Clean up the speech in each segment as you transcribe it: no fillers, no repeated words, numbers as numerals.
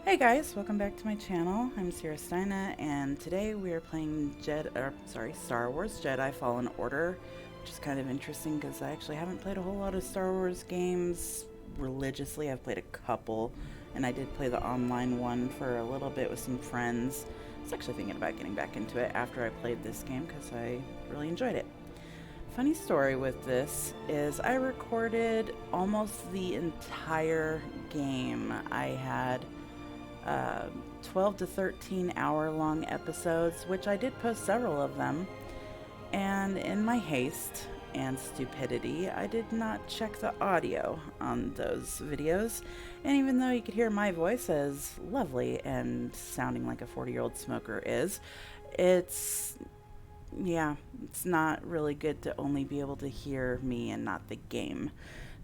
Hey guys, welcome back to my channel. I'm Ciarasteina, and today we are playing Star Wars Jedi Fallen Order, which is kind of interesting because I actually haven't played a whole lot of Star Wars games religiously. I've played a couple, and I did play the online one for a little bit with some friends. I was actually thinking about getting back into it after I played this game because I really enjoyed it. Funny story with this is I recorded almost the entire game. I had 12 to 13 hour long episodes, which I did post several of them, and in my haste and stupidity I did not check the audio on those videos, and even though you could hear my voice as lovely and sounding like a 40-year-old smoker is, it's not really good to only be able to hear me and not the game.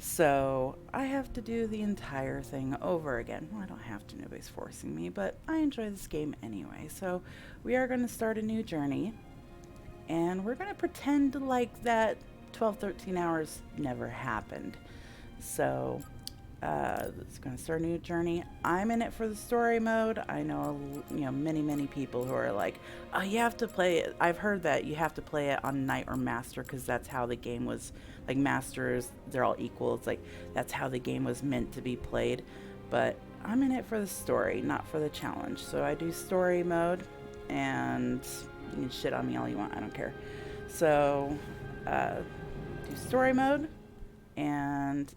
So I have to do the entire thing over again. Well, I don't have to, nobody's forcing me, but I enjoy this game anyway. So we are going to start a new journey, and we're going to pretend like that 12-13 hours never happened. So it's going to start a new journey. I'm in it for the story mode. I know, many people who are like, oh, you have to play it. I've heard that you have to play it on Knight or Master because that's how the game was, like, Masters, they're all equal. It's like, that's how the game was meant to be played. But I'm in it for the story, not for the challenge. So I do story mode, and you can shit on me all you want. I don't care. So do story mode, and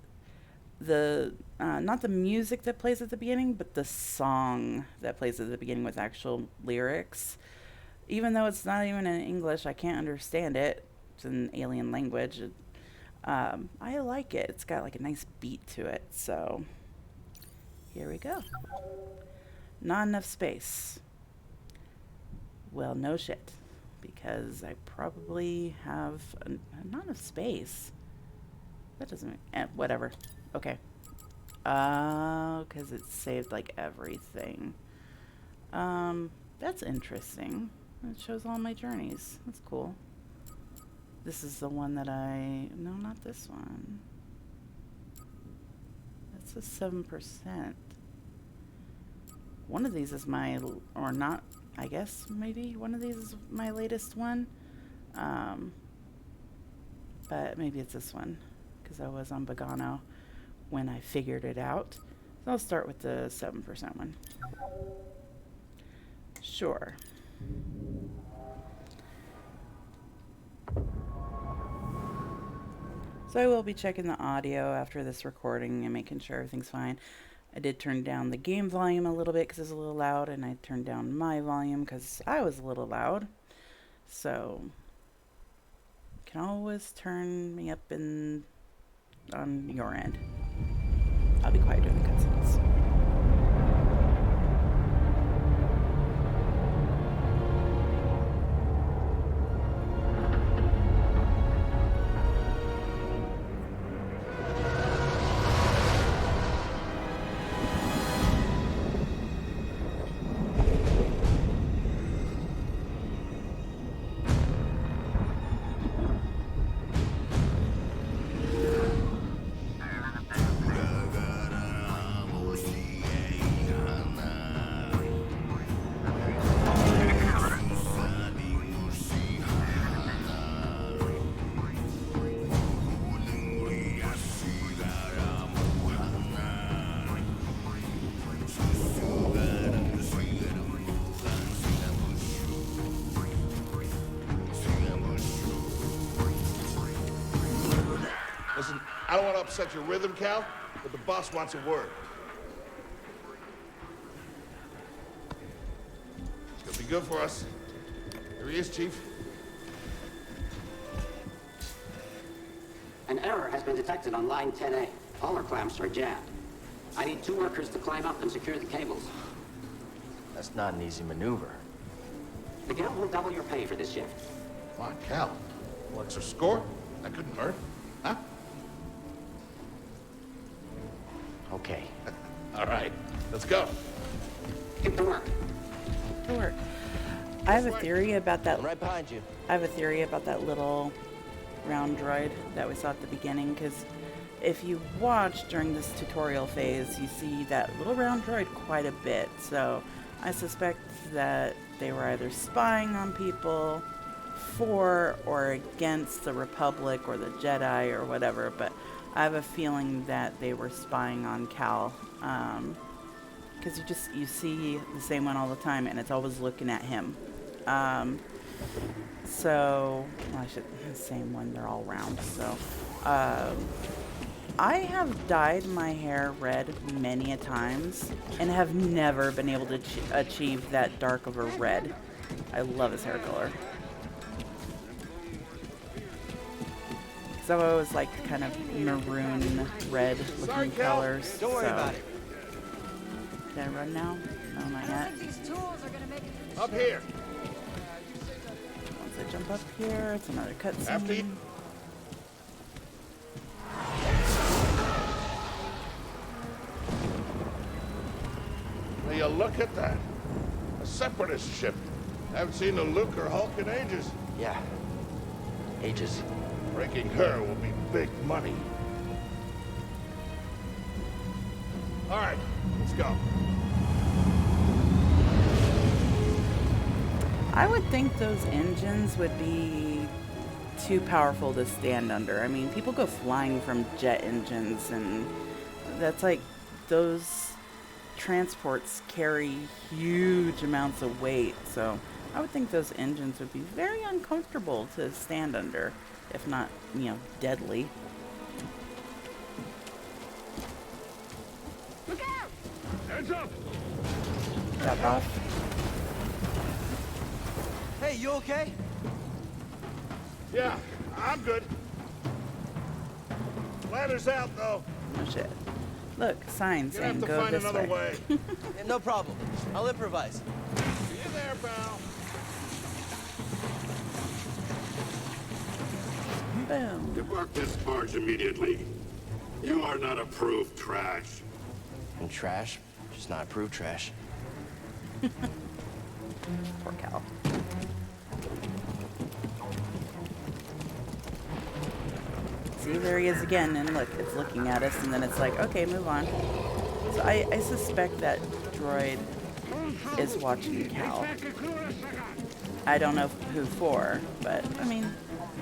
the not the music that plays at the beginning, but the song that plays at the beginning with actual lyrics. Even though it's not even in English, I can't understand it. It's an alien language. I like it. It's got like a nice beat to it. So here we go. Not enough space. Well, no shit, because I probably have not enough space. That doesn't whatever. Okay. Because it saved like everything. That's interesting. It shows all my journeys. That's cool. This is the one that no, not this one. That's a 7%. One of these is or not, I guess maybe one of these is my latest one. But maybe it's this one, because I was on Bogano when I figured it out. So I'll start with the 7% one. Sure. So I will be checking the audio after this recording and making sure everything's fine. I did turn down the game volume a little bit because it's a little loud, and I turned down my volume because I was a little loud. So you can always turn me up on your end. I'll be quiet during the cutscenes. Listen, I don't want to upset your rhythm, Cal, but the boss wants a word. It'll be good for us. Here he is, Chief. An error has been detected on line 10A. All our clamps are jammed. I need 2 workers to climb up and secure the cables. That's not an easy maneuver. The guild will double your pay for this shift. Come on, Cal. What's our score? That couldn't hurt, huh? Okay. All right, let's go. Get to work. To work. I have a theory about that. I'm right behind you. I have a theory about that little round droid that we saw at the beginning, because if you watch during this tutorial phase, you see that little round droid quite a bit. So I suspect that they were either spying on people for or against the Republic or the Jedi or whatever, but I have a feeling that they were spying on Cal, because you see the same one all the time, and it's always looking at him. So, well, I should the same one. They're all round. So, I have dyed my hair red many a times, and have never been able to achieve that dark of a red. I love his hair color. So I always liked kind of maroon red looking colors. Don't worry about it. Can I run now? No, not yet. Up here. Once I jump up here, it's another After you. cutscene. Will you look at that? A separatist ship. Haven't seen a Luke or Hulk in ages. Yeah. Ages. Breaking her will be big money. All right, let's go. I would think those engines would be too powerful to stand under. I mean, people go flying from jet engines, and that's like, those transports carry huge amounts of weight, so I would think those engines would be very uncomfortable to stand under, if not, deadly. Look out! Heads up! Drop off. Hey, you okay? Yeah, I'm good. Ladder's out, though. Oh shit. Look, sign You're gonna saying have to go find this another way. way. Yeah, no problem. I'll improvise. See you there, pal. Boom. Depart this barge immediately. You are not approved trash. And trash, just not approved trash. Poor Cal. See, there he is again, and look, it's looking at us, and then it's like, okay, move on. So I suspect that droid is watching Cal. I don't know who for, but, I mean,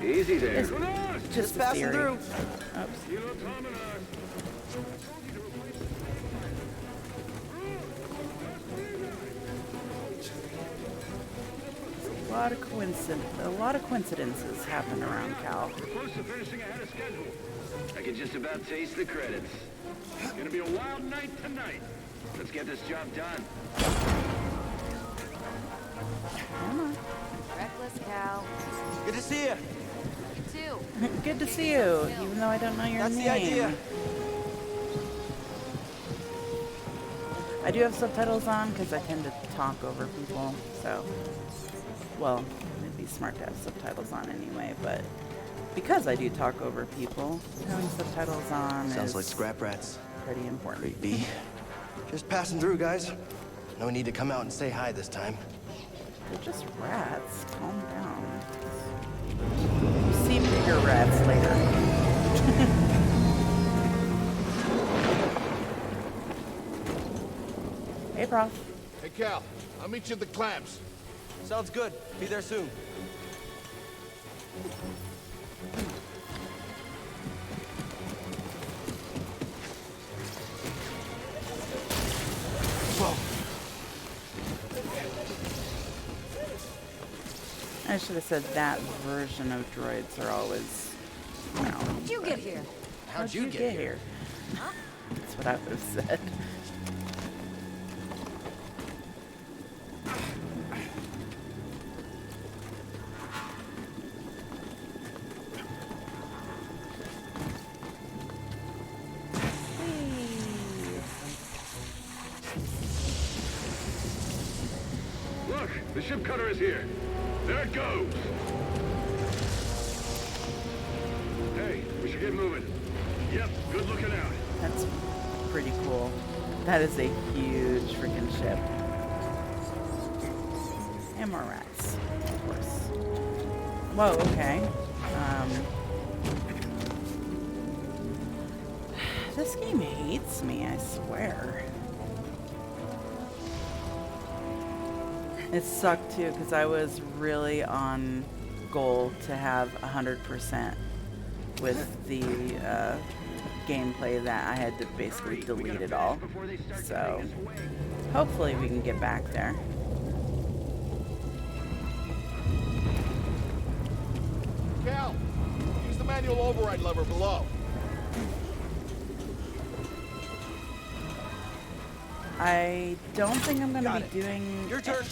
Easy there. it's just a passing theory. through. Oops. A lot of coincidences happen around Cal. Close to finishing ahead of schedule. I can just about taste the credits. It's gonna be a wild night tonight. Let's get this job done. Come on. Reckless Cal. Good to see you. You too. Good to see you, even though I don't know your That's name. the idea. I do have subtitles on because I tend to talk over people, so, well, it'd be smart to have subtitles on anyway, but because I do talk over people, having subtitles on Sounds is like scrap rats. pretty important. Creepy. Just passing through, guys. No need to come out and say hi this time. They're just rats. Calm down. You see bigger rats later. Hey, Prof. Hey, Cal, I'll meet you at the clamps. Sounds good. Be there soon. Whoa. I should have said that version of droids are always around. How'd you get here? How'd you get here? That's what I would have said. Look, the ship cutter is here. There it goes. Hey, we should get moving. Yep, good looking out. That's pretty cool. That is a huge freaking ship. And more rats, of course. Whoa, okay. This game hates me, I swear. It sucked too, because I was really on goal to have 100% with the gameplay that I had to basically delete it all. So, hopefully we can get back there. Cal, use the manual override lever below. I don't think I'm going to Got be it. doing... Your turn.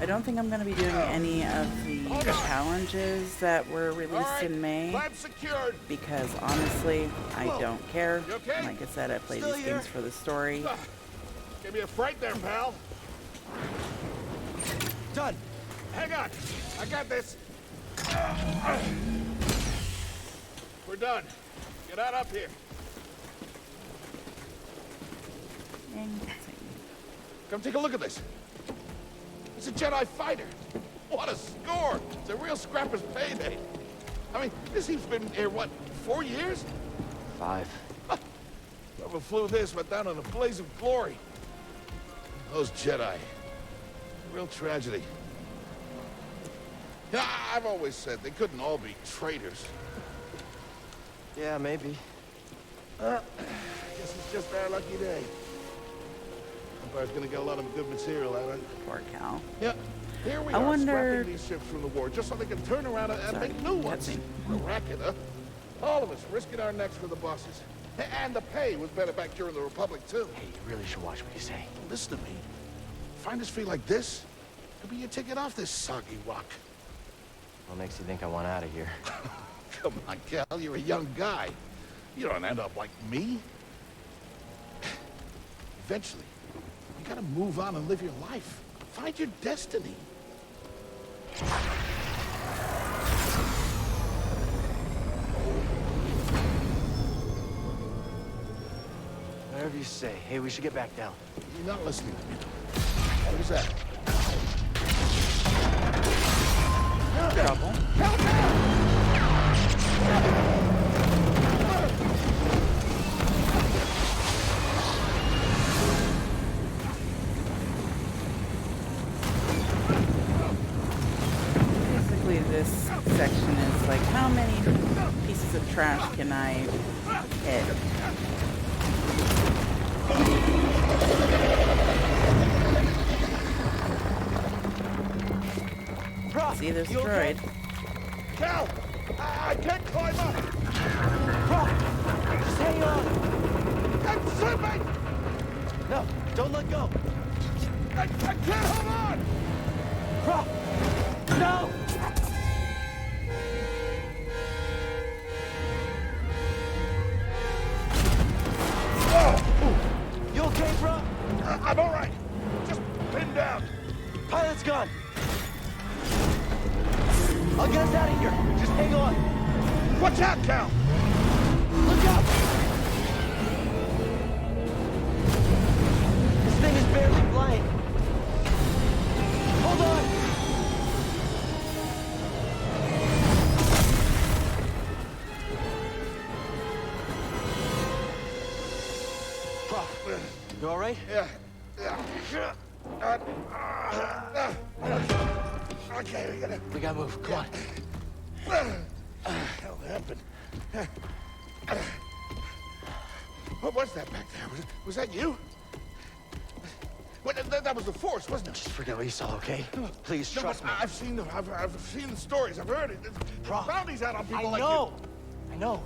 I don't think I'm going to be doing any of the challenges that were released in May, Clamp secured. because honestly, I don't care. You okay? Like I said, I play Still these here? games for the story. Give me a fright there, pal. Done. Hang on. I got this. We're done. Get out up here. Dang. Come take a look at this. It's a Jedi fighter. What a score. It's a real scrapper's payday. I mean, this thing's been here, what, 4 years? 5. Whoever flew this went down in a blaze of glory. Those Jedi. Real tragedy. Yeah, I've always said they couldn't all be traitors. Yeah, maybe. Guess it's just our lucky day. Empire's gonna get a lot of good material out of it. Poor Cal. Yeah. Here we I are, wonder- scrapping these ships from the war just so they can turn around and Sorry, make new ones. cutscene. A racket, huh? All of us risking our necks for the bosses. And the pay was better back during the Republic, too. Hey, you really should watch what you say. Listen to me. Find us free like this, could be your ticket off this soggy rock. What makes you think I want out of here? Come on, Cal, you're a young guy. You don't end up like me. Eventually, you gotta move on and live your life. Find your destiny. Whatever you say. Hey, we should get back down. You're not listening to me. What was that? Trouble. Basically, this section is like, how many pieces of trash can I hit? See, there's you okay? droid. Cal! I can't climb up! Brock, just hang on. I'm slipping! No, don't let go. I can't hold on! Brock, no! You okay, bro? I'm all right. Just pinned down. Pilot's gone. I'll get us out of here. Just hang on. Watch out, Cal! Look out! This thing is barely flying. Hold on! Brock, you all right? Yeah. Okay, We gotta move. Come on. What the hell happened? What was that back there? Was that you? Well, that was the Force, wasn't it? Just forget what you saw, okay? Please, No, trust but me. I've seen the stories. I've heard it. There's Brock, bounties out on people I like know. I know.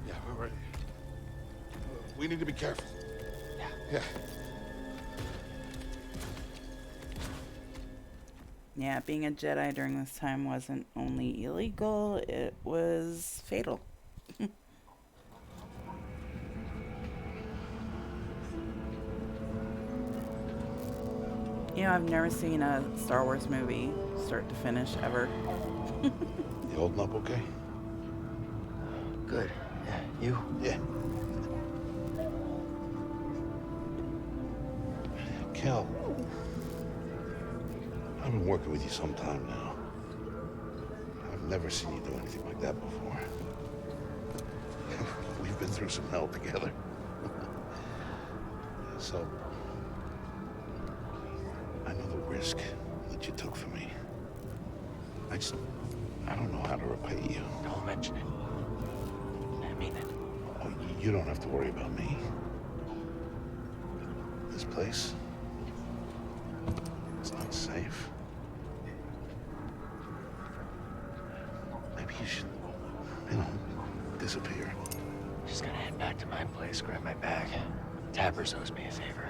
you. Yeah, we're ready. We need to be careful. Yeah. Yeah, being a Jedi during this time wasn't only illegal, it was fatal. You know, I've never seen a Star Wars movie start to finish ever. You holding up okay? Good. Yeah, you? Yeah. Kel, I've been working with you some time now. I've never seen you do anything like that before. been through some hell together. So, I know the risk that you took for me. I don't know how to repay you. Don't mention it. I mean it. Oh, you don't have to worry about me. This place, it's not safe. Maybe you should, disappear. Just gonna head back to my place, grab my bag. Tappers owes me a favor.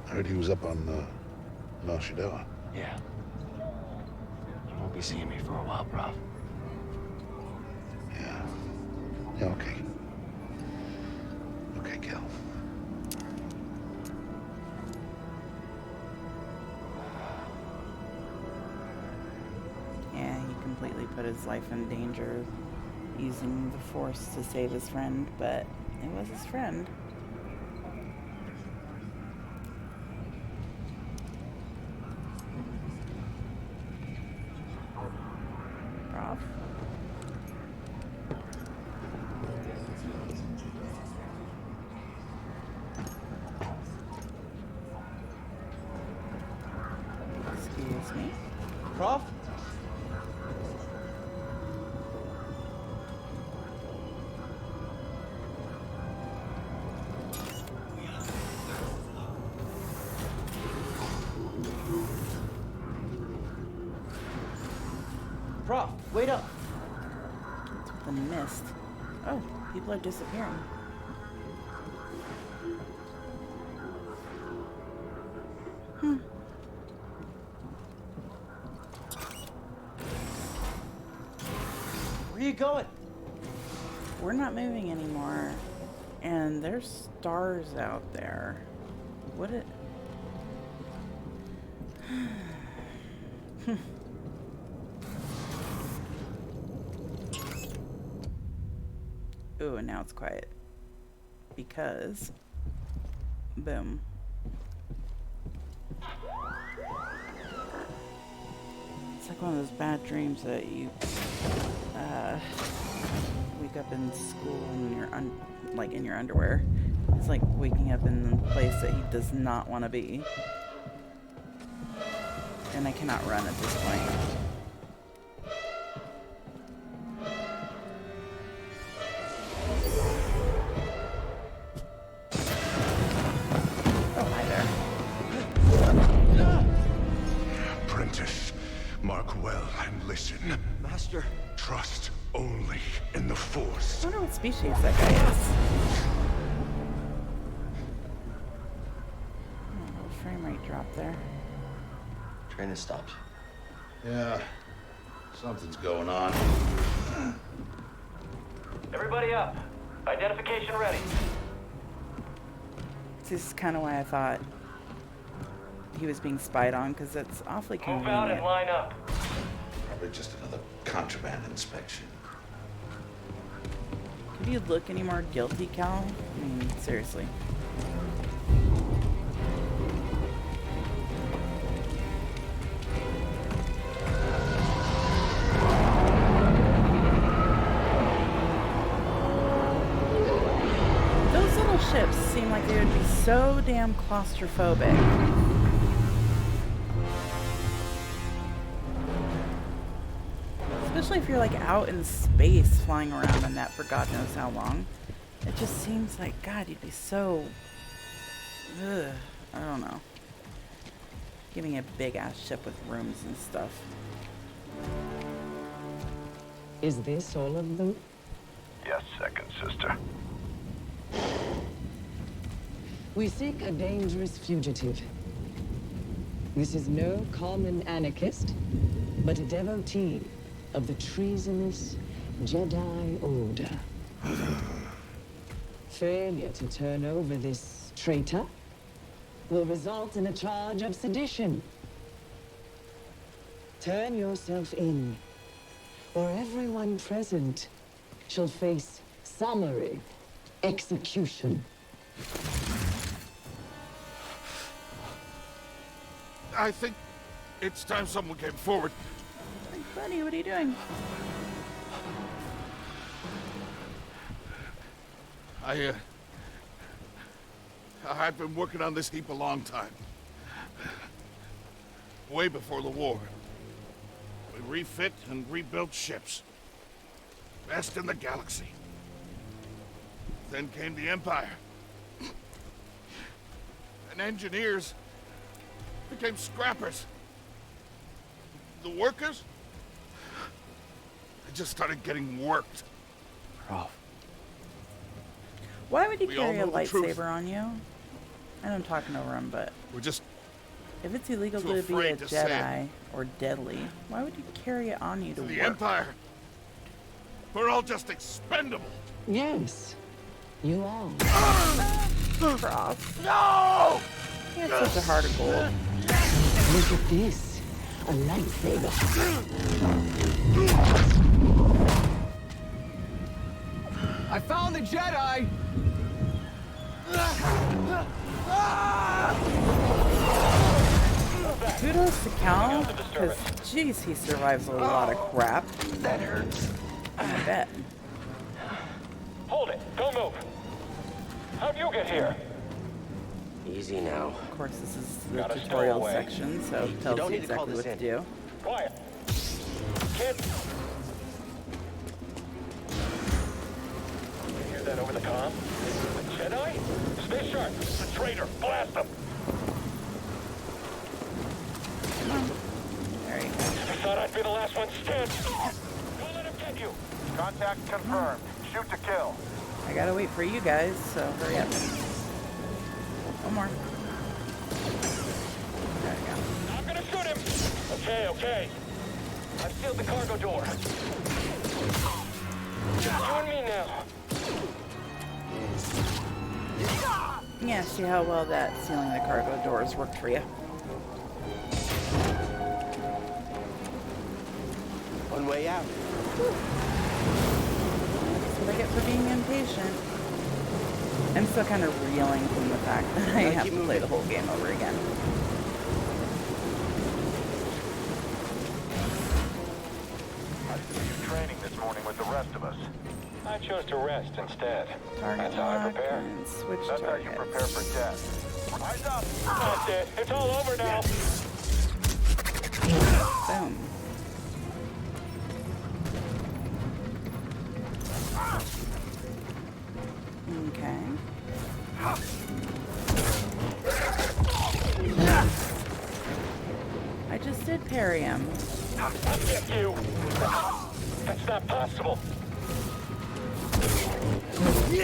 I heard he was up on, Ciarasteina. Yeah. You won't be seeing me for a while, Prof. Yeah, okay. Okay, Cal. Yeah, he completely put his life in danger using the Force to save his friend, but it was his friend. Prof? Excuse me? Prof? Prof, wait up. The mist. Oh, people are disappearing. Where are you going? We're not moving anymore. And there's stars out there. What it... Ooh, and now it's quiet. Because... Boom. It's like one of those bad dreams that you wake up in school and you're like in your underwear. It's like waking up in a place that he does not want to be. And I cannot run at this point. Oh, hi there. Apprentice, mark well and listen. Master. Trust only in the Force. I wonder what species that guy is. Oh, little frame rate drop there. Train has stopped. Yeah, something's going on. Everybody up. Identification ready. This is kind of why I thought he was being spied on, because that's awfully convenient. line up. Probably just another contraband inspection. Could you look any more guilty, Cal? I mean, seriously. Those little ships seem like they would be so damn claustrophobic. Especially if you're like out in space flying around in that for God knows how long. It just seems like, God, you'd be so... Ugh, I don't know. Give me a big ass ship with rooms and stuff. Is this all of them? Yes, second sister. We seek a dangerous fugitive. This is no common anarchist, but a devotee of the treasonous Jedi Order. Failure to turn over this traitor will result in a charge of sedition. Turn yourself in, or everyone present shall face summary execution. I think it's time someone came forward. Buddy, what are you doing? I've been working on this heap a long time. Way before the war. We refit and rebuilt ships. Best in the galaxy. Then came the Empire. And engineers became scrappers. The workers, they just started getting worked. Rolf. Why would you We all carry a know the truth. lightsaber on you? I know I'm talking over him, but We're just if it's illegal too to be a afraid to say Jedi or deadly, why would you carry it on you to the work? Empire. We're all just expendable. Yes, you are. Cross. No! He had such a heart of gold. Look at this. A lightsaber. I found the Jedi! Kudos to Cal, because jeez, he survives a lot of crap. That hurts. I bet. Hold it. Don't move. How'd you get here? Easy now. Of course, this is the Gotta stow tutorial away. section, so it tells don't you need to call exactly what this to in. do. Quiet. Kid. You hear that over the comm? The Jedi? Stay sharp. It's a traitor. Blast him. There you go. I thought I'd be the last one standing. Don't let him get you. Contact confirmed. Shoot to kill. I gotta wait for you guys, so hurry up. One more. There we go. I'm gonna shoot him. Okay, okay. I've sealed the cargo door. Just you and me now. Yeah, see how well that sealing the cargo doors worked for you. One way out. That's what I get for being impatient. I'm still kind of reeling from the fact that I have to play the whole game over again. I didn't see you training this morning with the rest of us. I chose to rest instead. Target That's how I lock prepare. and switch That's how you targets. prepare for death. Eyes up! That's it. It's all over now. Boom. Okay. I just did parry him. I'll get you. That's not possible. He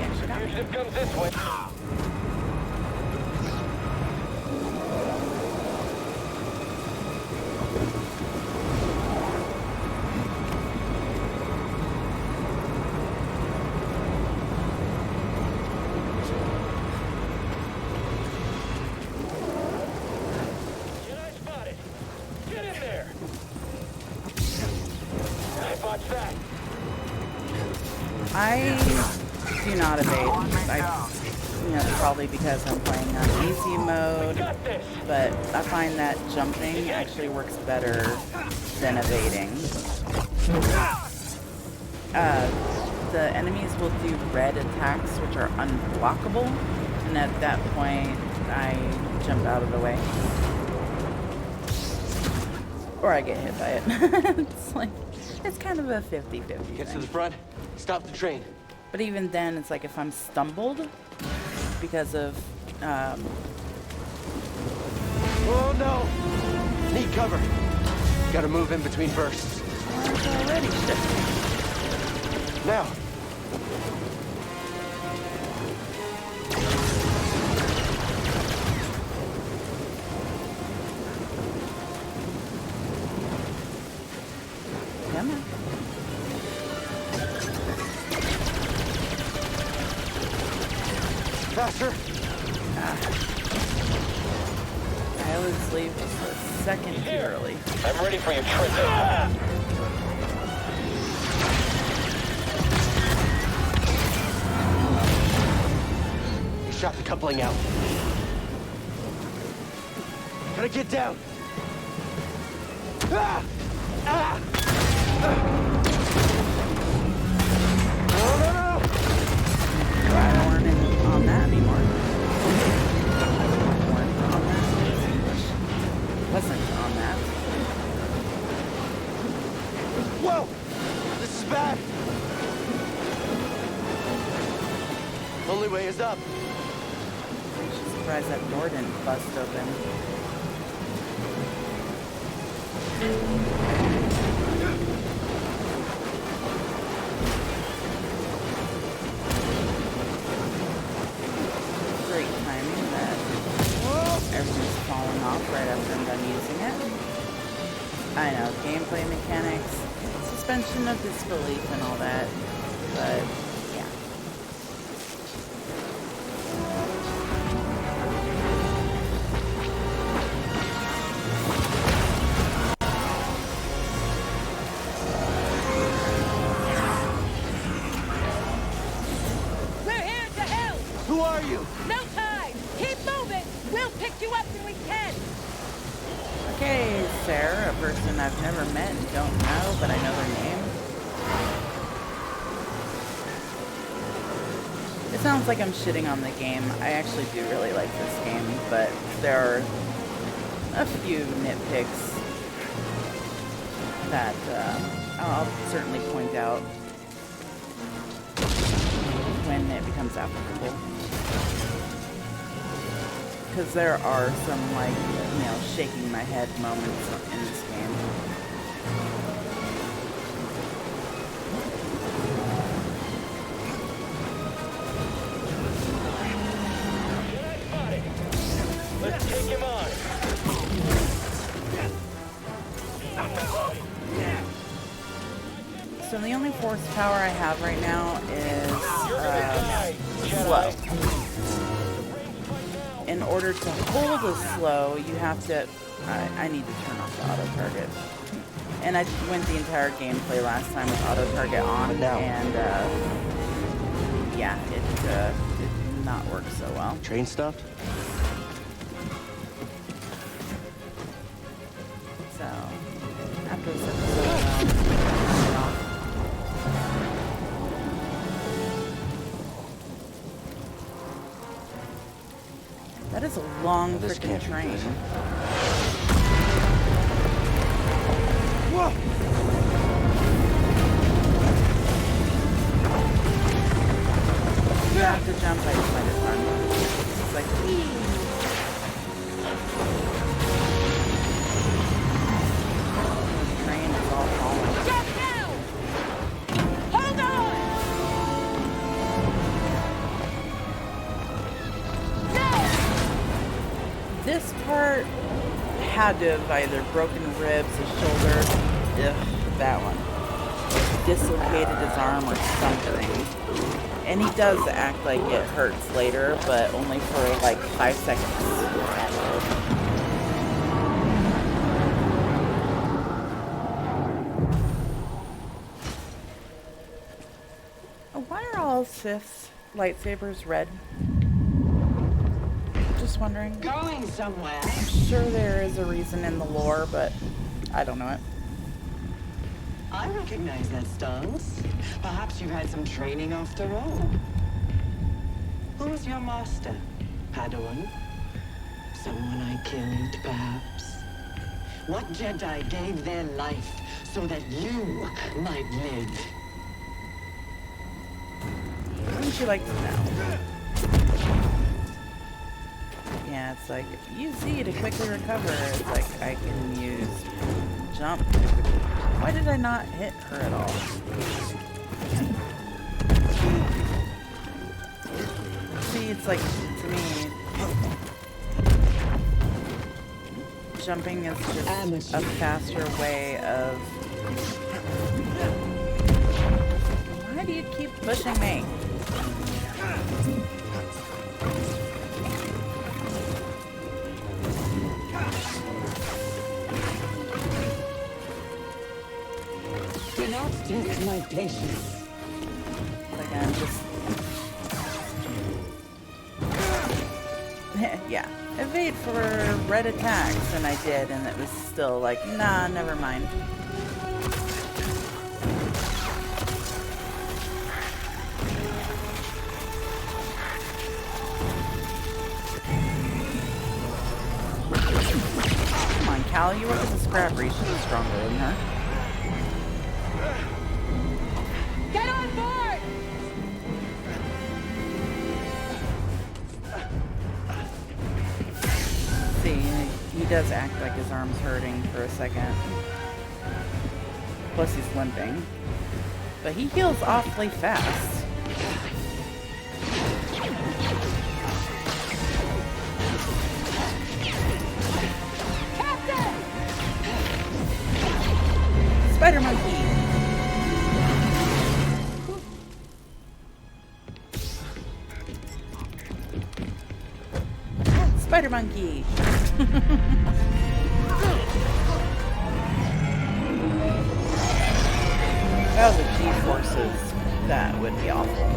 actually got me. Fugitive comes this way. Jedi spotted. Get in there. I botched that. I do not evade. Probably because I'm playing on easy mode, Got this. but I find that jumping actually works better than evading. The enemies will do red attacks, which are unblockable, and at that point, I jump out of the way. Or I get hit by it. It's kind of a 50-50 Get to thing. the front. Stop the train. But even then, it's like if I'm stumbled because of, Oh no! Need cover. Gotta move in between bursts. it's already shifting. Now. Come on. Faster! I always leave just a second too early. I'm ready for your trip. You shot the coupling out. Gotta get down! Ah! Ah! No! I weren't on that anymore. Weren't on that. Wasn't on that. Whoa! This is bad! Only way is up. I'm just surprised that door didn't bust open. Great timing that everything's falling off right after I'm done using it. I know, gameplay mechanics, suspension of disbelief and all that, but yeah. We're here to help! Who are you? No time! Keep moving! We'll pick you up when we can! Okay, Sarah, a person I've never met and don't know, but I know their name. It sounds like I'm shitting on the game. I actually do really like this game, but there are a few nitpicks that I'll certainly point out when it becomes applicable. Because there are some, like, you know, shaking my head moments in this game. Let's take him on. So the only force power I have right now is slow. In order to hold a slow, you have to... I need to turn off the auto target. And I went the entire gameplay last time with auto target on, and yeah, it did not work so well. Train stopped? So, after this episode, turn it off. That is a long freaking train. Whoa! You have to jump, I just let it run. It's like, the train is all falling. Jump now! Hold on! No! This part had to have either broken ribs, his shoulder, that one, dislocated his arm or something. And he does act like it hurts later, but only for like 5 seconds. Why are all Sith's lightsabers red? Just wondering. Going somewhere. I'm sure there is a reason in the lore, but I don't know it. I recognize that stance. Perhaps you've had some training after all. Who's your master, Padawan? Someone I killed, perhaps? What Jedi gave their life so that you might live? Wouldn't you like to know? Yeah, it's like, use Z to quickly recover. It's like, I can use jump to quickly... Why did I not hit her at all? See, it's like, to me, jumping is just a faster way of... Why do you keep pushing me? Test my patience. Again, just yeah, evade for red attacks, and I did, and it was still like, nah, never mind. Come on, Cal, you work as a scrapper. You should be stronger than her. Get on board! See, he does act like his arm's hurting for a second. Plus he's limping. But he heals awfully fast. Captain! Spider monkey! Spider monkey! Oh, the G-forces. That would be awful.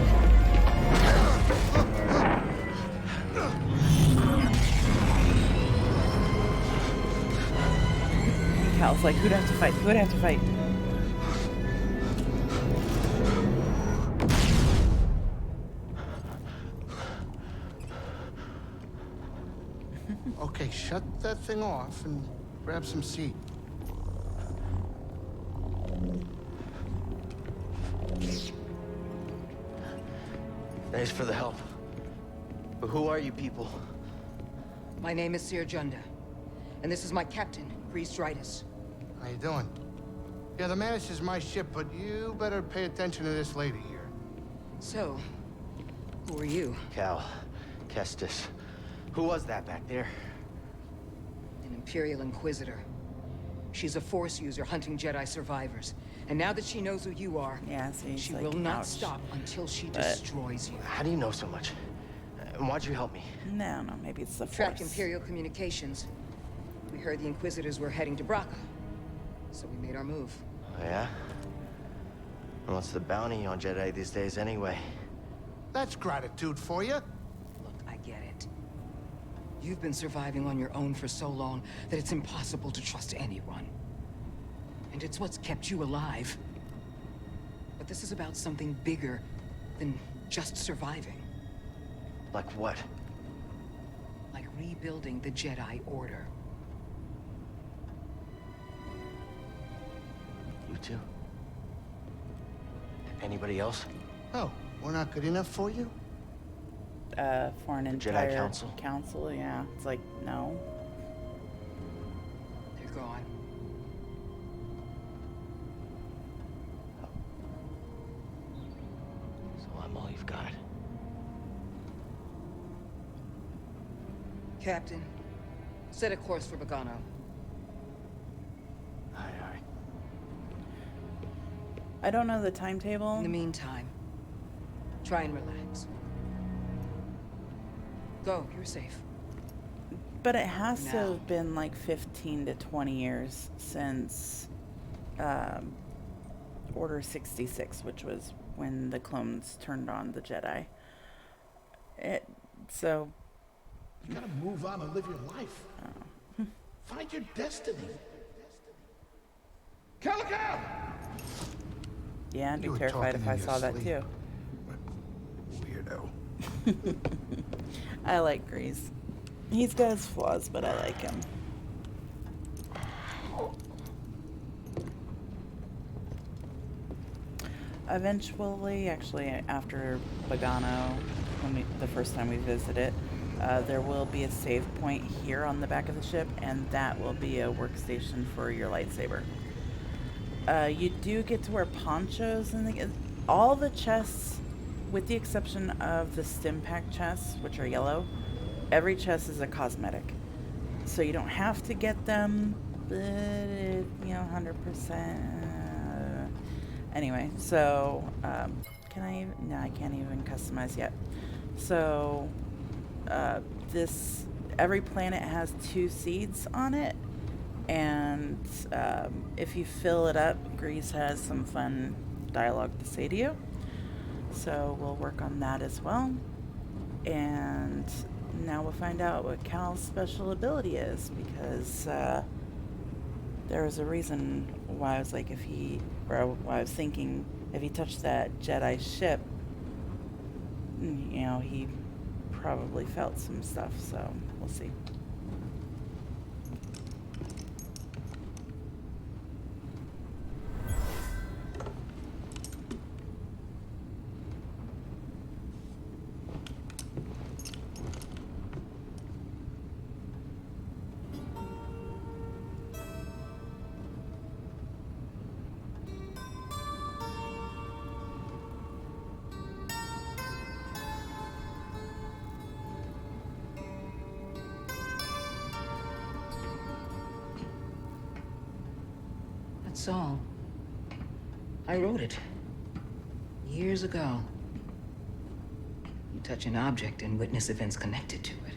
Cal's like, who'd have to fight? Who'd have to fight? Okay, shut that thing off and grab some seat. Thanks for the help. But who are you people? My name is Ciarasteina, and this is my captain, Ciarasteina. How you doing? Yeah, the Mantis is my ship, but you better pay attention to this lady here. So, who are you? Cal. Kestis. Who was that back there? An Imperial Inquisitor. She's a Force user hunting Jedi survivors. And now that she knows who you are, yeah, so she like, will not ouch. Stop until she destroys you. How do you know so much? And why'd you help me? No, maybe it's the Tracked Force. Imperial communications. We heard the Inquisitors were heading to Braca, so we made our move. Oh, yeah? And what's the bounty on Jedi these days anyway? That's gratitude for you. Look, I get it. You've been surviving on your own for so long that it's impossible to trust anyone. And it's what's kept you alive. But this is about something bigger than just surviving. Like what? Like rebuilding the Jedi Order. You two? Anybody else? Oh, we're not good enough for you? For an entire council, yeah. It's like, no. They're gone. So I'm all you've got. Captain, set a course for Bogano. Aye. I don't know the timetable. In the meantime, try and relax. Go, you're safe. But it has to have been like 15 to 20 years since Order 66, which was when the clones turned on the Jedi. So... You gotta move on and live your life. Oh. Find your destiny. Calico! Yeah, I'd be terrified if I saw that too. Weirdo. I like Grease. He's got his flaws, but I like him. Eventually, actually, after Bogano, the first time we visited, there will be a save point here on the back of the ship, and that will be a workstation for your lightsaber. You do get to wear ponchos, and all the chests, with the exception of the stim pack chests, which are yellow, every chest is a cosmetic. So you don't have to get them, but it, 100%. Anyway, so, can I even? No, I can't even customize yet. So, every planet has 2 seeds on it, And if you fill it up, Grease has some fun dialogue to say to you. So we'll work on that as well. And now we'll find out what Cal's special ability is, because there was a reason why I was like, why I was thinking if he touched that Jedi ship, you know, he probably felt some stuff, so we'll see. Song. I wrote it. Years ago. You touch an object and witness events connected to it.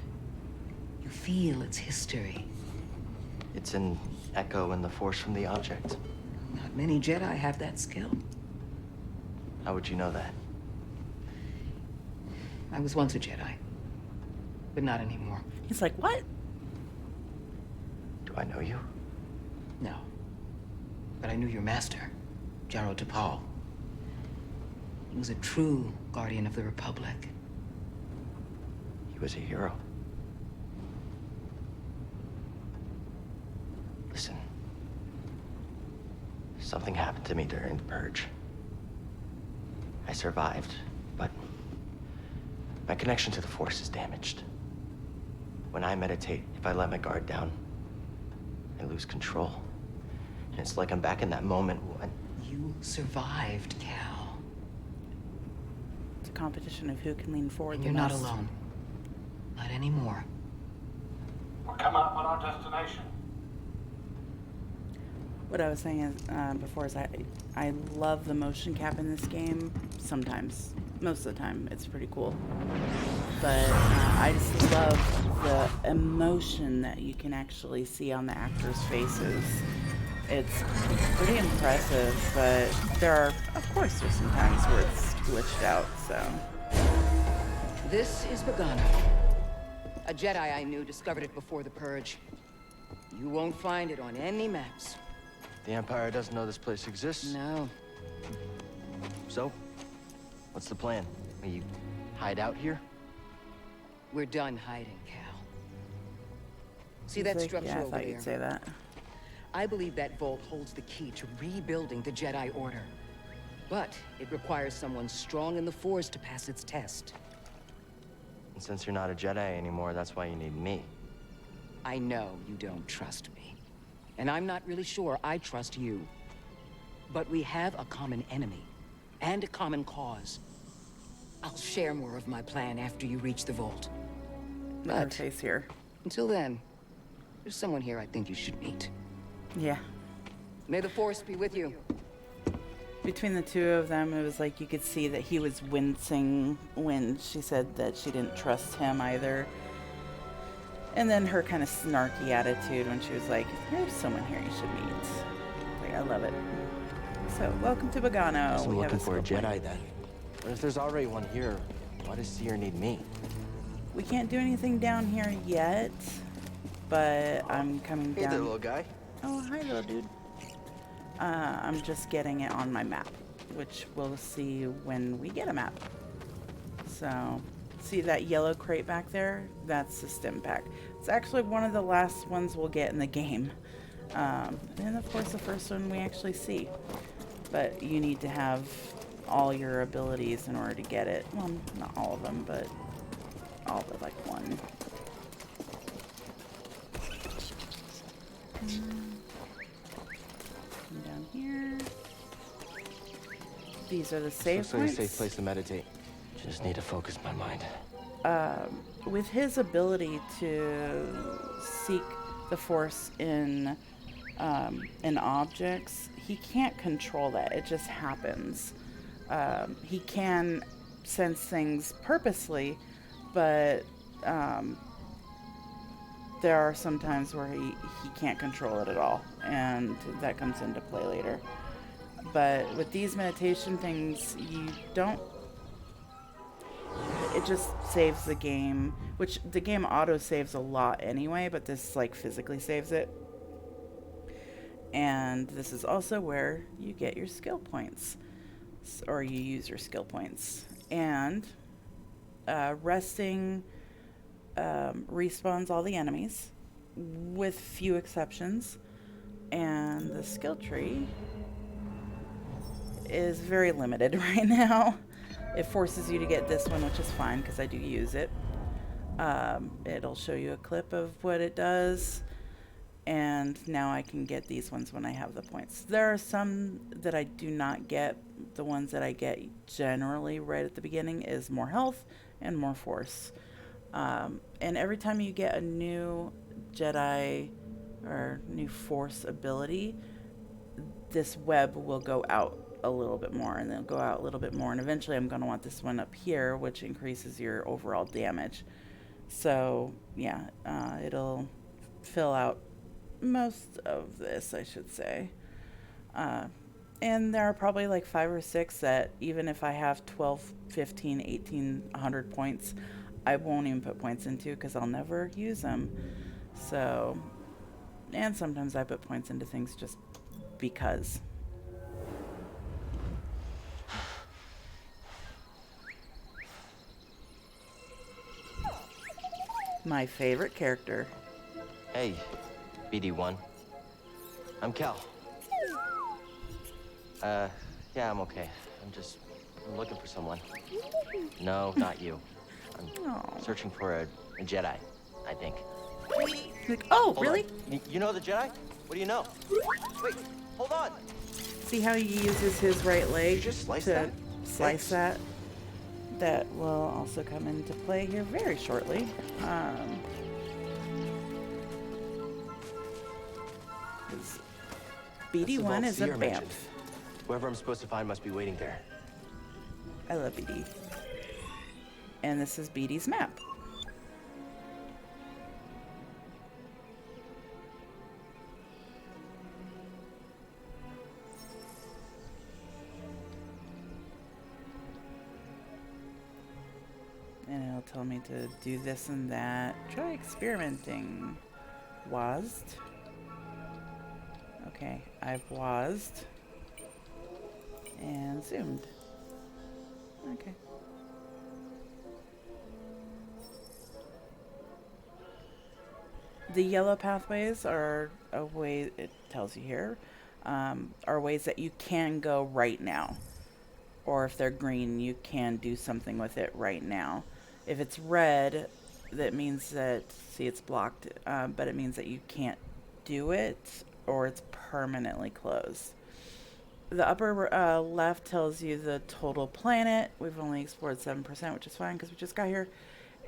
You feel its history. It's an echo in the force from the object. Not many Jedi have that skill. How would you know that? I was once a Jedi, but not anymore. He's like, what? Do I know you? No. But I knew your master, Jaro Tapal. He was a true guardian of the Republic. He was a hero. Listen. Something happened to me during the Purge. I survived, but my connection to the Force is damaged. When I meditate, if I let my guard down, I lose control. And it's like I'm back in that moment when... You survived, Cal. It's a competition of who can lean forward And the you're not most. alone. Not anymore. We're coming up on our destination. What I was saying is, before is I love the motion cap in this game. Sometimes. Most of the time, it's pretty cool. But I just love the emotion that you can actually see on the actors' faces. It's pretty impressive, but there's some times where it's glitched out, so. This is Bogano. A Jedi I knew discovered it before the Purge. You won't find it on any maps. The Empire doesn't know this place exists? No. So? What's the plan? Will you hide out here? We're done hiding, Cal. See that structure yeah, I over thought there? you'd say that. I believe that vault holds the key to rebuilding the Jedi Order. But it requires someone strong in the Force to pass its test. And since you're not a Jedi anymore, that's why you need me. I know you don't trust me. And I'm not really sure I trust you. But we have a common enemy. And a common cause. I'll share more of my plan after you reach the vault. But face here. Until then, there's someone here I think you should meet. Yeah. May the Force be with you. Between the two of them, it was like you could see that he was wincing when she said that she didn't trust him either. And then her kind of snarky attitude when she was like, there's someone here you should meet. Like, I love it. So, welcome to Bogano. I'm looking for a Jedi then. But if there's already one here, why does Cere need me? We can't do anything down here yet, but I'm coming down. Hey there, little guy. Oh, hi, little dude. I'm just getting it on my map, which we'll see when we get a map. So, see that yellow crate back there? That's the stim pack. It's actually one of the last ones we'll get in the game. And of course the first one we actually see. But you need to have all your abilities in order to get it. Well, not all of them, but all but like one. Down here. These are the save Looks like a points. safe place to meditate. Just need to focus my mind. With his ability to seek the Force in objects, he can't control that. It just happens. He can sense things purposely, but there are some times where he can't control it at all, and that comes into play later. But with these meditation things, you don't... It just saves the game, which the game auto-saves a lot anyway, but this, like, physically saves it. And this is also where you get your skill points, or you use your skill points. And resting respawns all the enemies, with few exceptions. And the skill tree is very limited right now. It forces you to get this one, which is fine because I do use it. It'll show you a clip of what it does. And now I can get these ones when I have the points. There are some that I do not get. The ones that I get generally right at the beginning is more health and more force. And every time you get a new Jedi or new force ability, this web will go out a little bit more, and then go out a little bit more, and eventually I'm going to want this one up here, which increases your overall damage. So yeah, it'll fill out most of this, I should say. And there are probably like 5 or 6 that even if I have 12, 15, 18, 100 points, I won't even put points into because I'll never use them. So, and sometimes I put points into things just because. My favorite character. Hey, BD1. I'm Cal. Yeah, I'm okay. I'm looking for someone. No, not you. I'm searching for a Jedi, I think. Like, oh, Hold really? You know the Jedi? What do you know? Wait, hold on. See how he uses his right leg just slice to that? slice that? That will also come into play here very shortly. BD1 is a BAMF. Whoever I'm supposed to find must be waiting there. I love BD. And this is BD's map. And it'll tell me to do this and that. Try experimenting. WASD. Okay, I've WASD. And zoomed. Okay. The yellow pathways are a way, it tells you here, are ways that you can go right now. Or if they're green, you can do something with it right now. If it's red, that means that, see, it's blocked, but it means that you can't do it, or it's permanently closed. The upper left tells you the total planet. We've only explored 7%, which is fine because we just got here.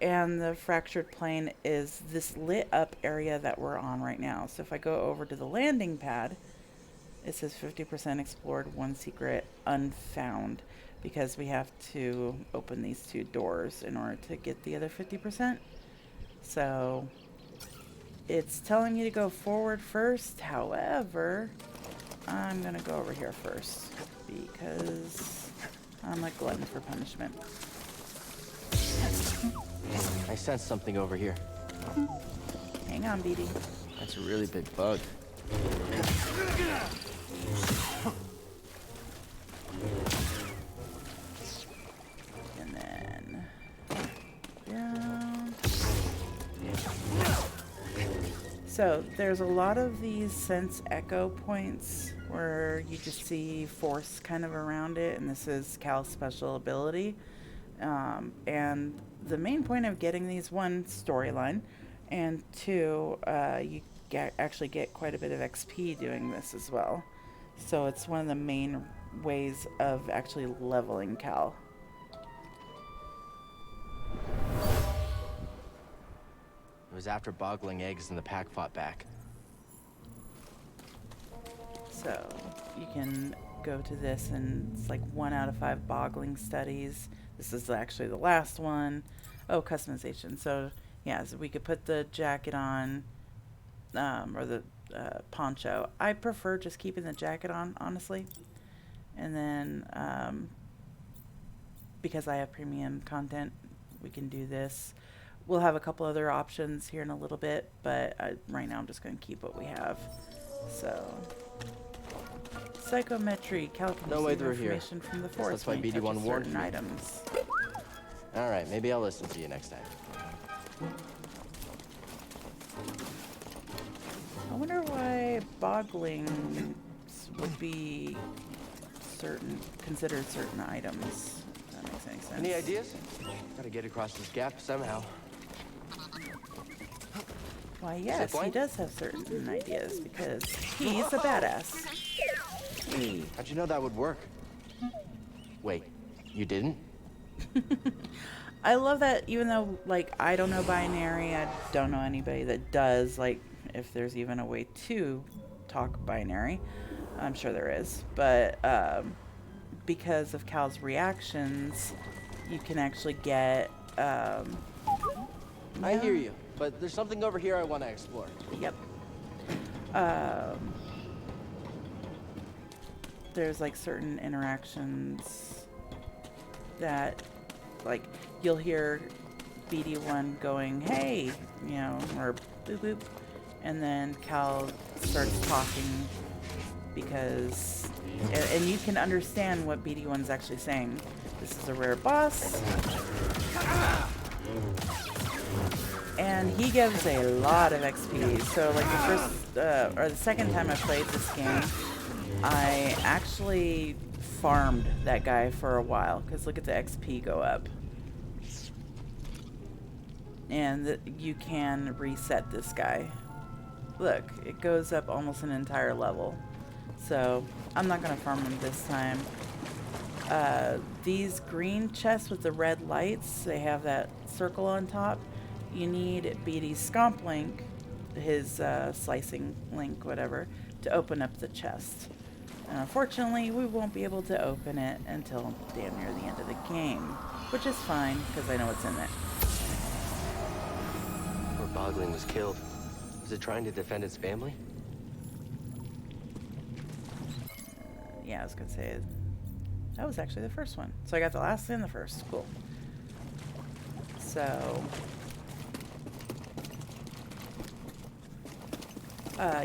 And the fractured plane is this lit up area that we're on right now. So if I go over to the landing pad, it says 50% explored, 1 secret unfound, because we have to open these 2 doors in order to get the other 50%. So it's telling you to go forward first. However, I'm going to go over here first because I'm a glutton for punishment. I sense something over here. Hang on, BD. That's a really big bug. And then down. So there's a lot of these sense echo points where you just see force kind of around it, and this is Cal's special ability. And the main point of getting these, 1, storyline, and 2, you actually get quite a bit of XP doing this as well. So it's one of the main ways of actually leveling Cal. It was after boggling eggs and the pack fought back. So you can go to this, and it's like 1 out of 5 boggling studies. This is actually the last one. Oh, customization. So Yeah, so we could put the jacket on, or the poncho. I prefer just keeping the jacket on, honestly. And then, because I have premium content, we can do this. We'll have a couple other options here in a little bit, but right now I'm just going to keep what we have. So, psychometry, calculate information from the force. That's why BD1 warned me. Items. All right, maybe I'll listen to you next time. I wonder why boglings would be considered certain items. If that makes any sense. Any ideas? Gotta get across this gap somehow. Why, yes, he does have certain ideas because he's a badass. How'd you know that would work? Wait, you didn't? I love that even though, like, I don't know binary, I don't know anybody that does, like, if there's even a way to talk binary. I'm sure there is. But because of Cal's reactions, you can actually get... I hear you, but there's something over here I want to explore. Yep. There's, like, certain interactions that, like, you'll hear BD1 going, hey, you know, or boop boop, and then Cal starts talking because, and you can understand what BD1's actually saying. This is a rare boss, and he gives a lot of XP. So, like, the first, or the second time I played this game, I actually farmed that guy for a while, because look at the XP go up. And you can reset this guy. Look, it goes up almost an entire level. So, I'm not going to farm him this time. These green chests with the red lights, they have that circle on top. You need BD's Scomp link, his slicing link, whatever, to open up the chest. And unfortunately, we won't be able to open it until damn near the end of the game, which is fine, because I know what's in it. Poor Bogling was killed. Was it trying to defend its family? Yeah, I was going to say, that was actually the first one. So I got the last and the first. Cool. So...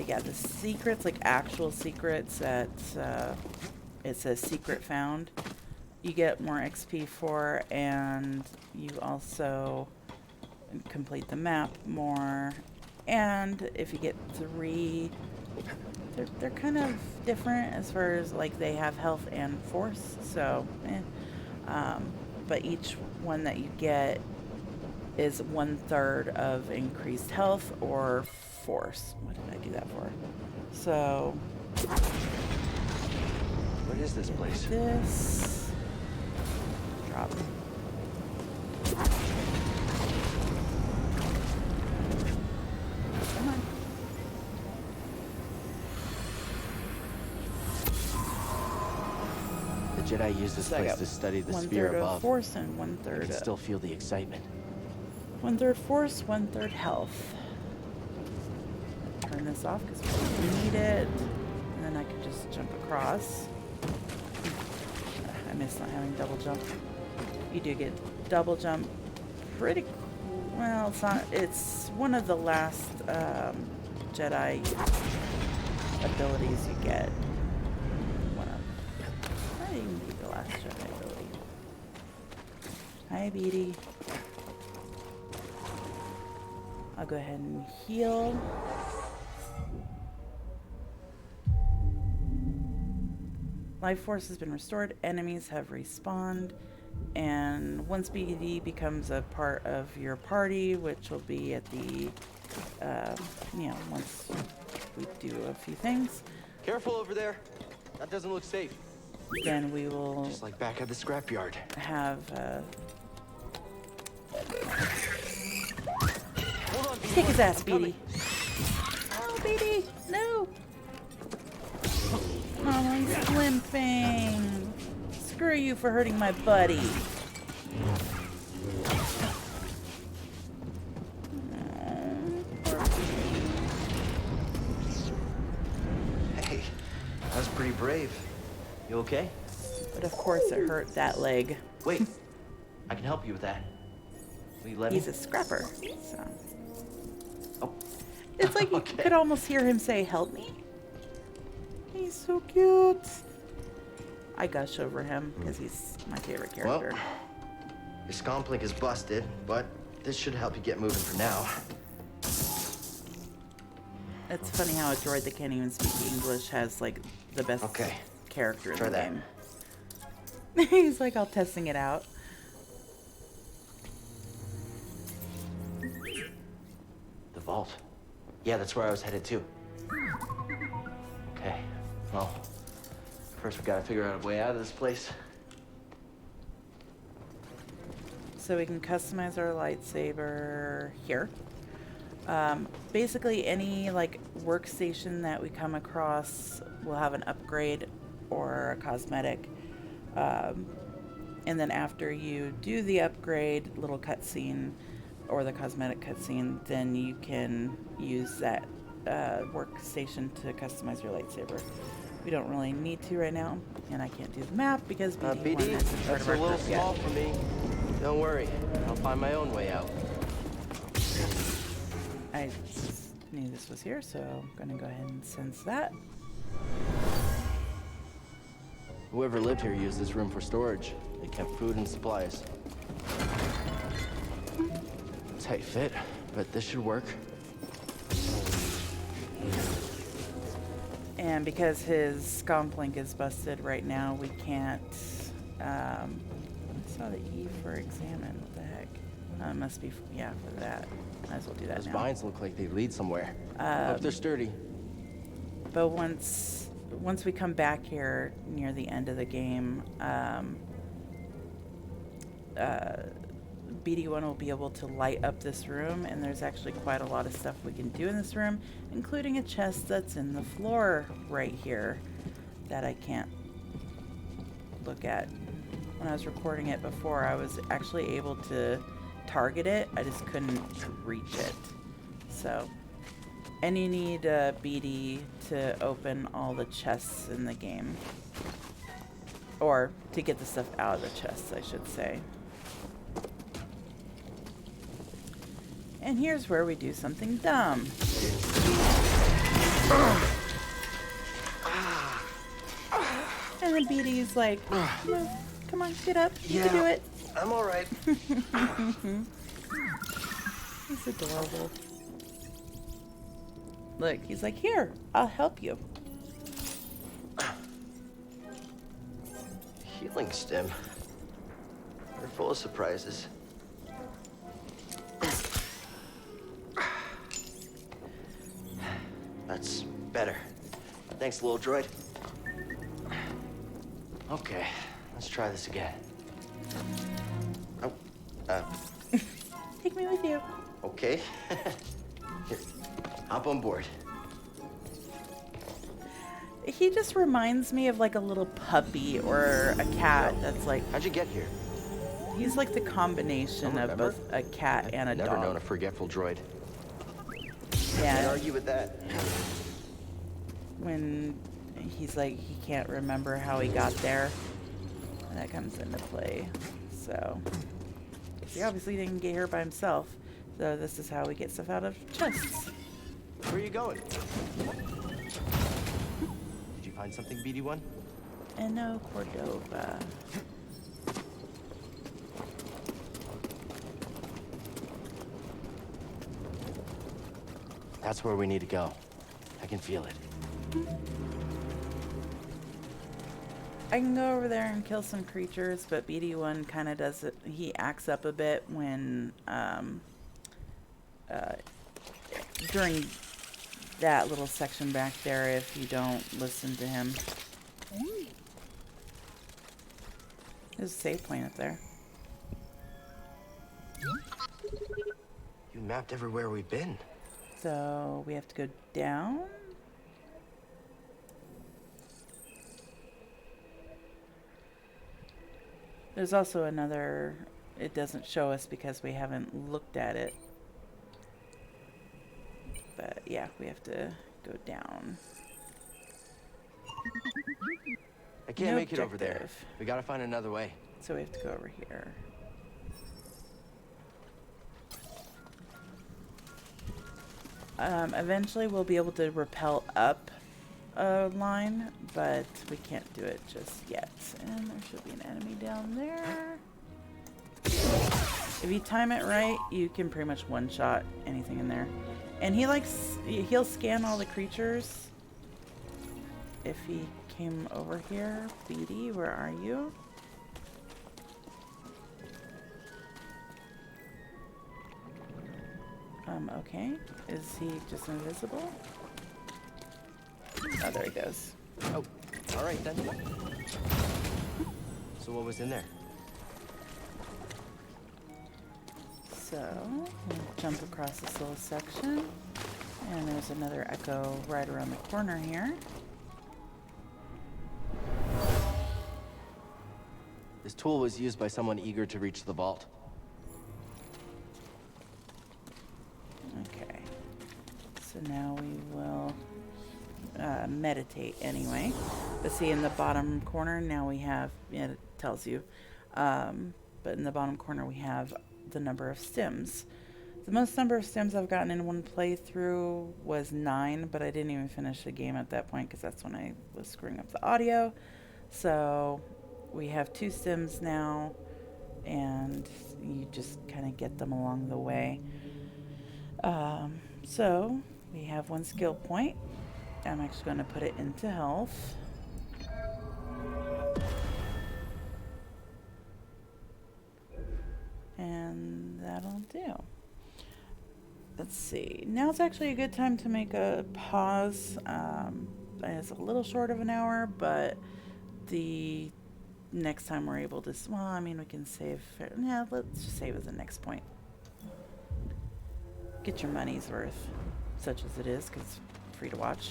yeah, the secrets, like actual secrets that it says secret found, you get more XP for, and you also complete the map more. And if you get 3, they're kind of different as far as, like, they have health and force, so but each one that you get is 1/3 of increased health or force. What did I do that for? So, what is this place? This drop. Come on. The Jedi used this place to study the sphere above. 1/3 of force and 1/3. I can still feel the excitement. 1/3 force, 1/3 health. Turn this off because we don't need it, and then I can just jump across. I miss not having double jump. You do get double jump pretty well. It's not. It's one of the last Jedi abilities you get. One of. I didn't get the last Jedi ability. Hi, BD. I'll go ahead and heal. Life force has been restored, enemies have respawned, and once BD becomes a part of your party, which will be at the, you know, once we do a few things. Careful over there. That doesn't look safe. Then we will... Just like back at the scrapyard. ...have, Hold on, take his ass, BD. Oh, BD, no! Oh, he's limping. Screw you for hurting my buddy. pretty brave. You okay? But of course it hurt that leg. Wait, I can help you with that. Will you let me? He's a scrapper, so. Oh. It's like you could almost hear him say, "Help me." He's so cute. I gush over him because he's my favorite character. Well, your scomplink is busted, but this should help you get moving for now. It's funny how a droid that can't even speak English has like the best character in the game. He's like all testing it out. The vault. Yeah, that's where I was headed to. Okay, well, first we gotta figure out a way out of this place. So we can customize our lightsaber here. Basically any like workstation that we come across will have an upgrade or a cosmetic. And then after you do the upgrade little cutscene or the cosmetic cutscene, then you can use that workstation to customize your lightsaber. We don't really need to right now, and I can't do the map because BD1 isn't part that's of a our little group yet. small for me. Don't worry, I'll find my own way out. I just knew this was here, so I'm gonna go ahead and sense that. Whoever lived here used this room for storage. They kept food and supplies. Tight fit, but this should work. And because his scomplink is busted right now, we can't. I saw the E for examine. What the heck? It must be, yeah, for that. Might as well do that Those now. vines look like they lead somewhere. Hope they're sturdy. But once we come back here near the end of the game, BD1 will be able to light up this room, and there's actually quite a lot of stuff we can do in this room, including a chest that's in the floor right here that I can't look at. When I was recording it before, I was actually able to target it, I just couldn't reach it. So, and you need a BD to open all the chests in the game. Or to get the stuff out of the chests, I should say. And here's where we do something dumb. And then BD's like, come on, get up, you can do it. I'm all right. He's adorable. Look, he's like, here, I'll help you. Healing stim. They're full of surprises. That's better. Thanks, little droid. Okay, let's try this again. Oh, Take me with you. okay. Here, hop on board. He just reminds me of like a little puppy or a cat that's like... How'd you get here? He's like the combination of both a cat and a dog. Never known a forgetful droid. Yeah. Can't argue with that. When he's like, he can't remember how he got there. That comes into play. So, he obviously didn't get here by himself. So this is how we get stuff out of chests. Where are you going? Did you find something, BD1? Eno Cordova. That's where we need to go. I can feel it. I can go over there and kill some creatures, but BD1 kind of does it. He acts up a bit when, during that little section back there if you don't listen to him. There's a save point up there. You mapped everywhere we've been. So we have to go down. There's also another, it doesn't show us because we haven't looked at it. But yeah, we have to go down. I can't No make it over there. objective. We gotta find another way. So we have to go over here. Eventually we'll be able to rappel up a line, but we can't do it just yet. And there should be an enemy down there. If you time it right, you can pretty much one-shot anything in there. And he'll scan all the creatures. If he came over here. Beatty, where are you? Okay. Is he just invisible? Oh, there he goes. Oh, all right then. So what was in there? So, we'll jump across this little section. And there's another echo right around the corner here. This tool was used by someone eager to reach the vault. Okay. So now we will meditate anyway. But see, in the bottom corner, now we have, yeah, it tells you. But in the bottom corner, we have the number of stims. The most number of stims I've gotten in one playthrough was 9, but I didn't even finish the game at that point because that's when I was screwing up the audio. So we have 2 stims now, and you just kind of get them along the way. So we have 1 skill point. I'm actually going to put it into health. And that'll do. Let's see. Now it's actually a good time to make a pause. It's a little short of an hour, but the next time we're able to, well, I mean, we can save. Yeah, let's just save as the next point. Get your money's worth, such as it is, because it's free to watch.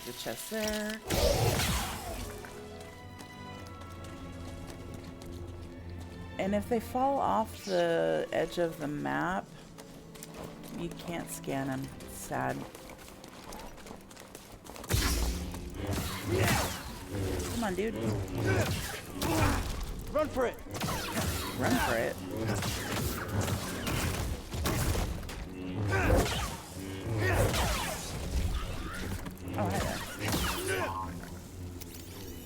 The chest there. And if they fall off the edge of the map, you can't scan them. It's sad. Come on, dude. Run for it! Run for it. Oh, hi there.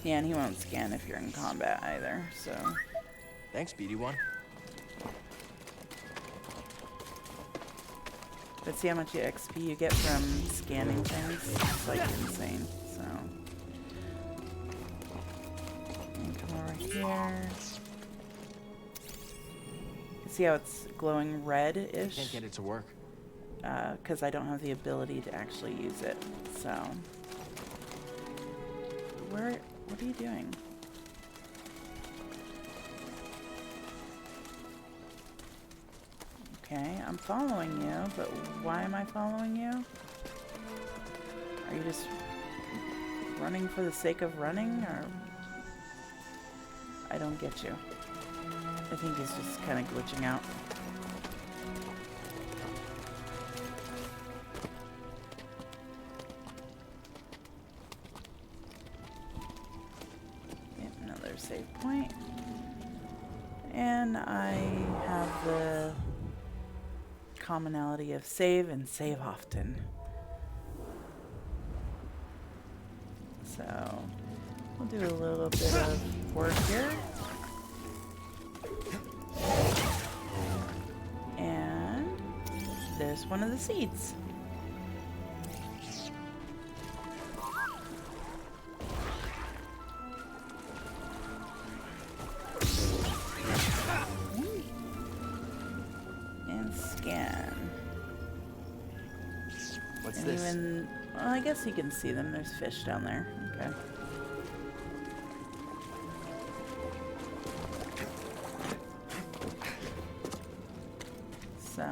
Yeah, and he won't scan if you're in combat either, so. Thanks, BD1. But see how much XP you get from scanning things? It's like insane, so. And come over here. See how it's glowing red-ish? Can't get it to work. Because I don't have the ability to actually use it, so. What are you doing? Okay, I'm following you, but why am I following you? Are you just running for the sake of running, or? I don't get you. I think he's just kind of glitching out. Another save point. And I have the commonality of save and save often. So we'll do a little bit of work here. And there's one of the seeds. And scan. What's and this? Even, well, I guess you can see them. There's fish down there. Okay. So,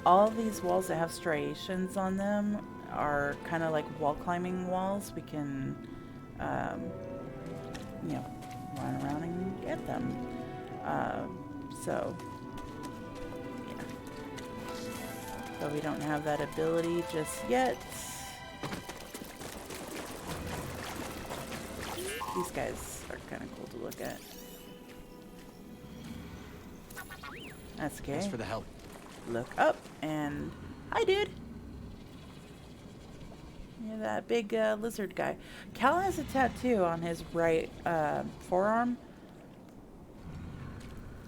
all of these walls that have striations on them are kind of like wall climbing walls. We can, you know, run around and get them. So, but we don't have that ability just yet. These guys are kind of cool to look at. That's okay. Thanks for the help. Look up and... Hi, dude! Yeah, that big lizard guy. Cal has a tattoo on his right forearm.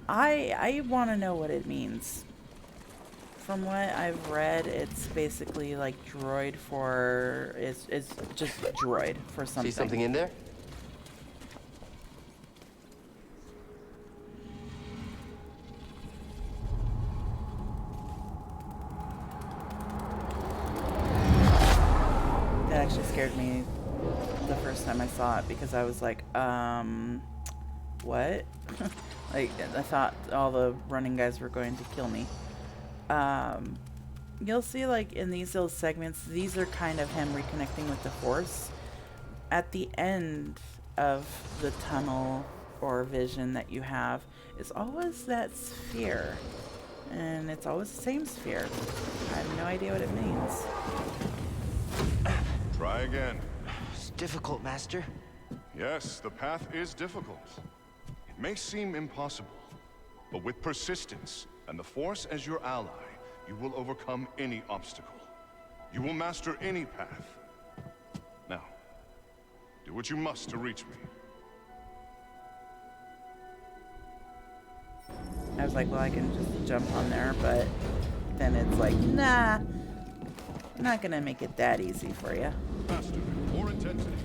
I want to know what it means. From what I've read, it's basically like droid for... It's just droid for something. See something in there? That actually scared me the first time I saw it because I was like, what? Like, I thought all the running guys were going to kill me. You'll see, like, in these little segments, these are kind of him reconnecting with the Force. At the end of the tunnel or vision that you have is always that sphere. And it's always the same sphere. I have no idea what it means. Try again. It's difficult, Master. Yes, the path is difficult. It may seem impossible, but with persistence and the Force as your ally, you will overcome any obstacle. You will master any path. Now, do what you must to reach me. I was like, well, I can just jump on there, but then it's like, nah, I'm not gonna make it that easy for you. Faster, more intensity.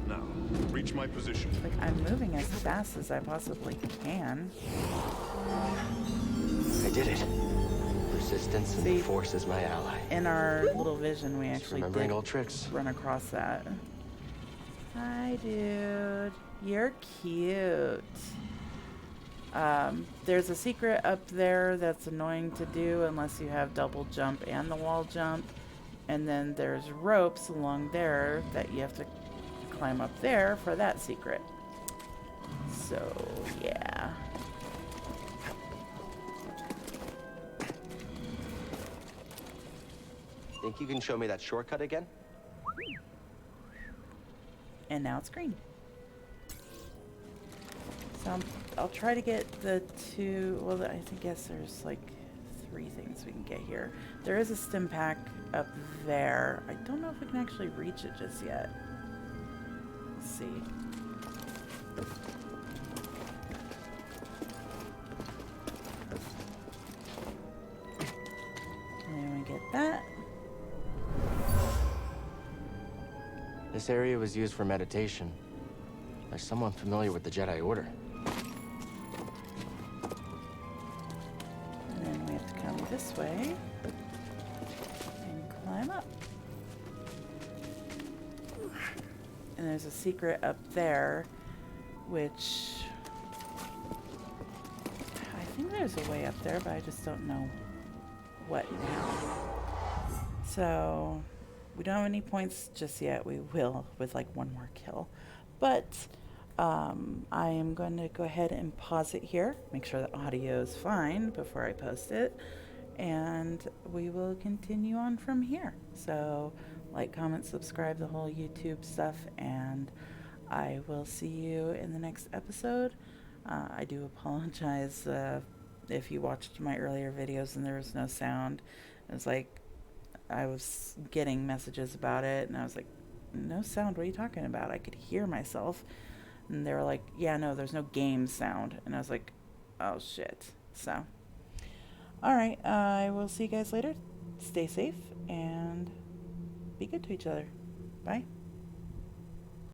Now, reach my position. Like, I'm moving as fast as I possibly can. I did it. Persistence and the Force is my ally. In our little vision, we actually remembering did old tricks. Run across that. Hi, dude. You're cute. There's a secret up there that's annoying to do unless you have double jump and the wall jump. And then there's ropes along there that you have to climb up there for that secret. So, yeah. Think you can show me that shortcut again? And now it's green. So I'll try to get the two, well, I guess there's like 3 things we can get here. There is a stim pack up there. I don't know if we can actually reach it just yet. Let's see. And then we get that. This area was used for meditation. There's someone familiar with the Jedi Order. And then we have to come this way and climb up. And there's a secret up there, which I think there's a way up there, but I just don't know what now. So we don't have any points just yet. We will with like 1 more kill. But I am going to go ahead and pause it here, make sure the audio is fine before I post it, and we will continue on from here. So like, comment, subscribe, the whole YouTube stuff, and I will see you in the next episode. I do apologize if you watched my earlier videos and there was no sound. It was like I was getting messages about it, and I was like, no sound, what are you talking about? I could hear myself. And they were like, yeah, no, there's no game sound. And I was like, oh shit. So, alright, I will see you guys later. Stay safe and be good to each other. Bye.